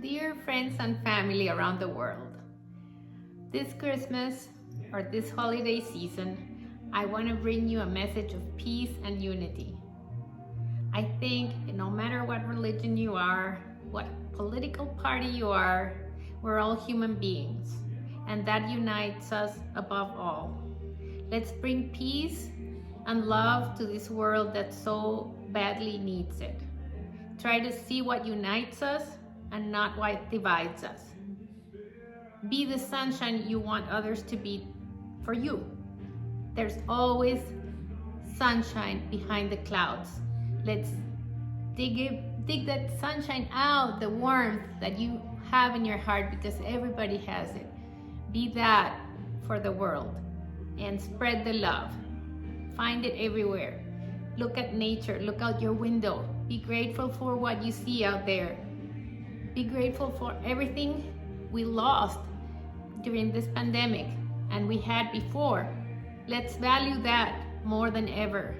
Dear friends and family around the world, this Christmas or this holiday season, I want to bring you a message of peace and unity. I think no matter what religion you are, what political party you are, we're all human beings, and that unites us above all. Let's bring peace and love to this world that so badly needs it. Try to see what unites us and not what divides us. Be the sunshine you want others to be for you. There's always sunshine behind the clouds. Let's dig that sunshine out, the warmth that you have in your heart, because everybody has it. Be that for the world and spread the love. Find it everywhere. Look at nature, look out your window. Be grateful for what you see out there. Be grateful for everything we lost during this pandemic and we had before. Let's value that more than ever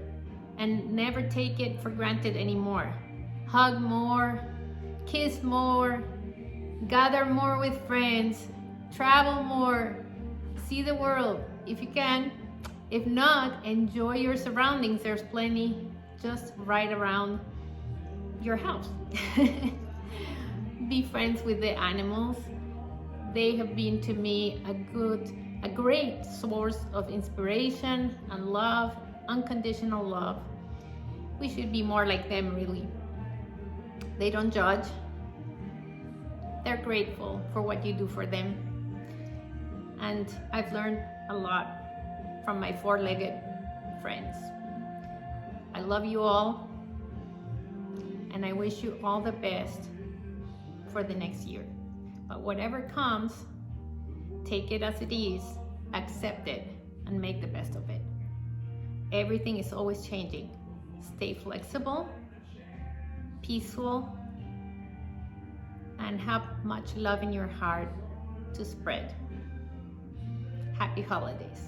and never take it for granted anymore. Hug more, kiss more, gather more with friends, travel more, see the world if you can. If not, enjoy your surroundings. There's plenty just right around your house. Be friends with the animals. They have been to me a great source of inspiration and love, unconditional love. We should be more like them, really. They don't judge. They're grateful for what you do for them. And I've learned a lot from my four-legged friends. I love you all, and I wish you all the best for the next year. But whatever comes, take it as it is, accept it, and make the best of it. Everything is always changing. Stay flexible, peaceful, and have much love in your heart to spread. Happy holidays.